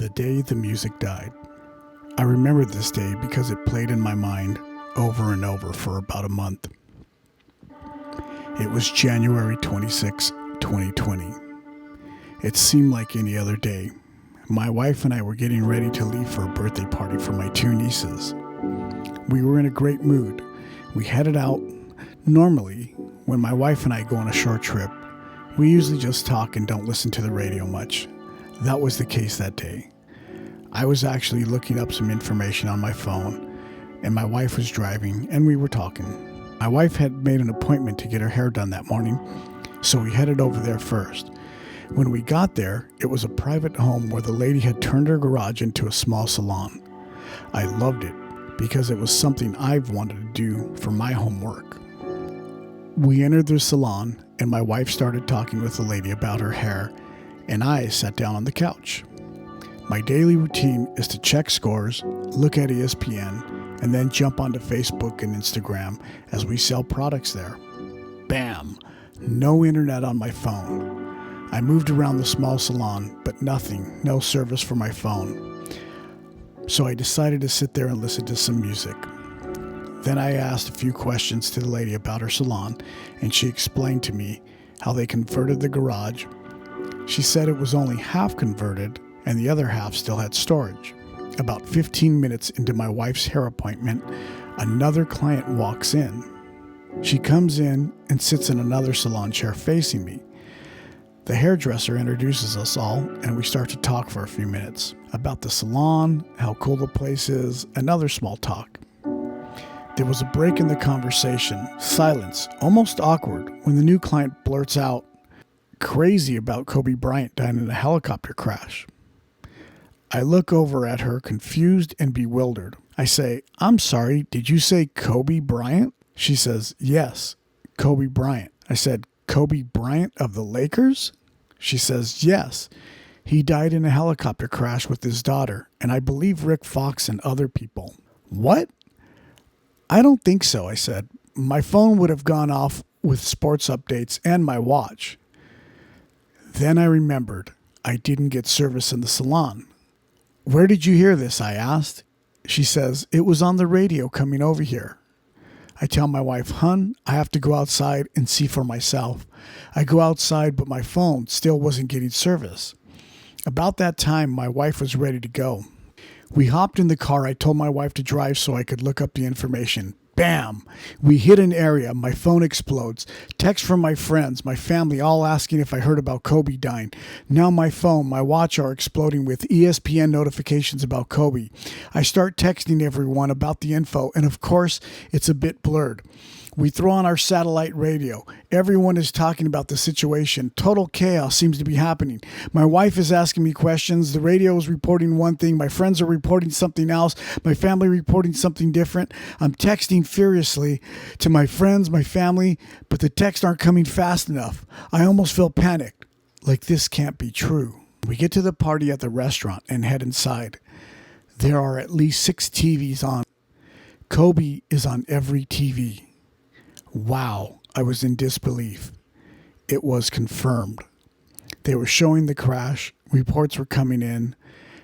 The day the music died. I remember this day because it played in my mind over and over for about a month. It was January 26, 2020. It seemed like any other day. My wife and I were getting ready to leave for a birthday party for my two nieces. We were in a great mood. We headed out. Normally, when my wife and I go on a short trip, we usually just talk and don't listen to the radio much. That was the case that day. I was actually looking up some information on my phone, and my wife was driving, and we were talking. My wife had made an appointment to get her hair done that morning, so we headed over there first. When we got there, it was a private home where the lady had turned her garage into a small salon. I loved it because it was something I've wanted to do for my homework. We entered the salon, and my wife started talking with the lady about her hair, and I sat down on the couch. My daily routine is to check scores, look at ESPN, and then jump onto Facebook and Instagram as we sell products there. Bam! No internet on my phone. I moved around the small salon, but no service for my phone. So I decided to sit there and listen to some music. Then I asked a few questions to the lady about her salon, and she explained to me how they converted the garage. She said it was only half converted, and the other half still had storage. About 15 minutes into my wife's hair appointment, another client walks in. She comes in and sits in another salon chair facing me. The hairdresser introduces us all, and we start to talk for a few minutes about the salon, how cool the place is, and other small talk. There was a break in the conversation, silence, almost awkward, when the new client blurts out, "Crazy about Kobe Bryant dying in a helicopter crash." I look over at her, confused and bewildered. I say, "I'm sorry, did you say Kobe Bryant?" She says, "Yes, Kobe Bryant." I said, "Kobe Bryant of the Lakers?" She says, "Yes. He died in a helicopter crash with his daughter, and I believe Rick Fox and other people." "What?" "I don't think so," I said. "My phone would have gone off with sports updates and my watch." Then I remembered I didn't get service in the salon. "Where did you hear this?" I asked. She says, "It was on the radio coming over here." I tell my wife, "Hun, I have to go outside and see for myself." I go outside, but my phone still wasn't getting service. About that time, my wife was ready to go. We hopped in the car. I told my wife to drive so I could look up the information. Bam! We hit an area. My phone explodes. Text from my friends, my family, all asking if I heard about Kobe dying. Now my phone, my watch are exploding with ESPN notifications about Kobe. I start texting everyone about the info, and of course, it's a bit blurred. We throw on our satellite radio. Everyone is talking about the situation. Total chaos seems to be happening. My wife is asking me questions. The radio is reporting one thing. My friends are reporting something else. My family reporting something different. I'm texting furiously to my friends, my family, but the texts aren't coming fast enough. I almost feel panicked. Like this can't be true. We get to the party at the restaurant and head inside. There are at least 6 TVs on. Kobe is on every TV. Wow, I was in disbelief. It was confirmed. They were showing the crash. Reports were coming in.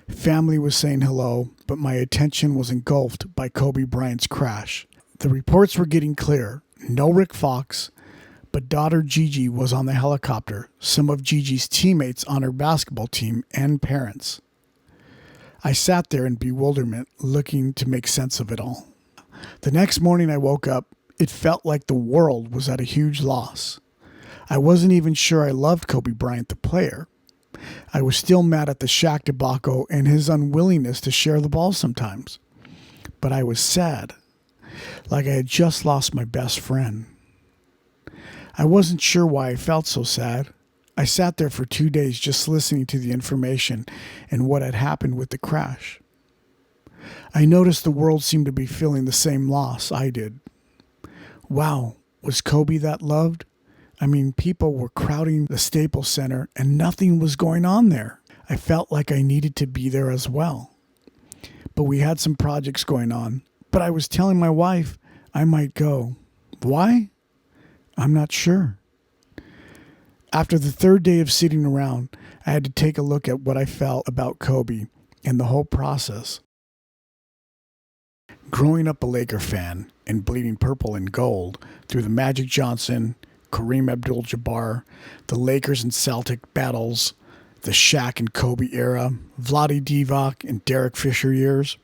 Family was saying hello, but my attention was engulfed by Kobe Bryant's crash. The reports were getting clear. No Rick Fox, but daughter Gigi was on the helicopter, some of Gigi's teammates on her basketball team, and parents. I sat there in bewilderment, looking to make sense of it all. The next morning I woke up. It felt like the world was at a huge loss. I wasn't even sure I loved Kobe Bryant, the player. I was still mad at the Shaq debacle and his unwillingness to share the ball sometimes. But I was sad, like I had just lost my best friend. I wasn't sure why I felt so sad. I sat there for 2 days just listening to the information and what had happened with the crash. I noticed the world seemed to be feeling the same loss I did. Wow, was Kobe that loved? I mean, people were crowding the Staples Center and nothing was going on there. I felt like I needed to be there as well. But we had some projects going on. But I was telling my wife I might go. Why? I'm not sure. After the third day of sitting around, I had to take a look at what I felt about Kobe. and the whole process. Growing up a Laker fan and bleeding purple and gold through the Magic Johnson, Kareem Abdul-Jabbar, the Lakers and Celtic battles, the Shaq and Kobe era, Vlade Divac and Derek Fisher years.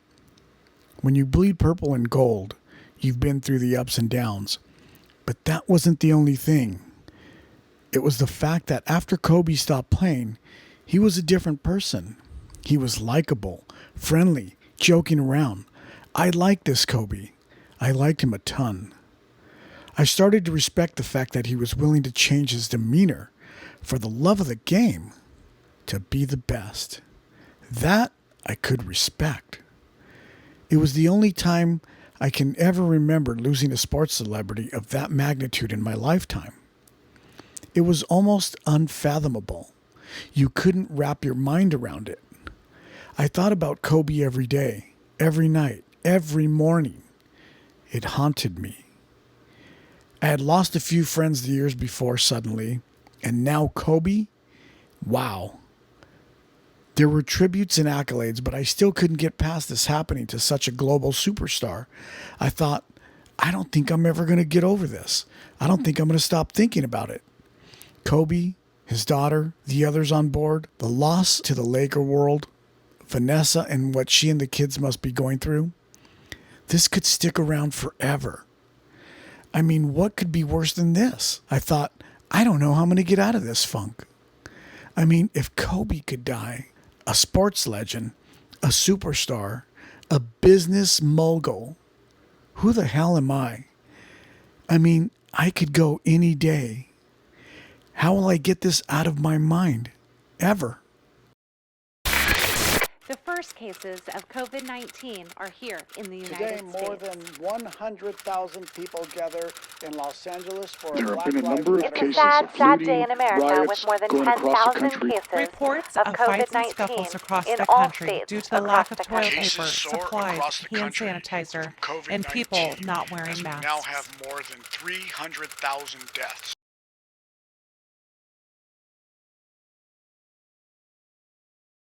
When you bleed purple and gold, you've been through the ups and downs. But that wasn't the only thing. It was the fact that after Kobe stopped playing, he was a different person. He was likable, friendly, joking around. I liked this Kobe. I liked him a ton. I started to respect the fact that he was willing to change his demeanor for the love of the game to be the best. That I could respect. It was the only time I can ever remember losing a sports celebrity of that magnitude in my lifetime. It was almost unfathomable. You couldn't wrap your mind around it. I thought about Kobe every day, every night, every morning. It haunted me. I had lost a few friends the years before suddenly, and now Kobe? Wow. There were tributes and accolades, but I still couldn't get past this happening to such a global superstar. I thought, I don't think I'm ever going to get over this. I don't think I'm going to stop thinking about it. Kobe, his daughter, the others on board, the loss to the Laker world, Vanessa and what she and the kids must be going through. This could stick around forever. I mean, what could be worse than this? I thought, I don't know how I'm going to get out of this funk. I mean, if Kobe could die, a sports legend, a superstar, a business mogul, who the hell am I? I mean, I could go any day. How will I get this out of my mind? Ever? The first cases of COVID-19 are here in the United Today, States. more than 100,000 people gather in Los Angeles for There a have Black been a Lives number of Matter. cases Sad of looting, day in America riots with more than going across the 10,000 country. cases Reports of of fights and COVID-19 scuffles across in the all country states due to the across lack of the toilet country. paper, Cases soar supplies, across the hand country sanitizer, from COVID-19, and people not wearing as we masks. now have more than 300,000 deaths.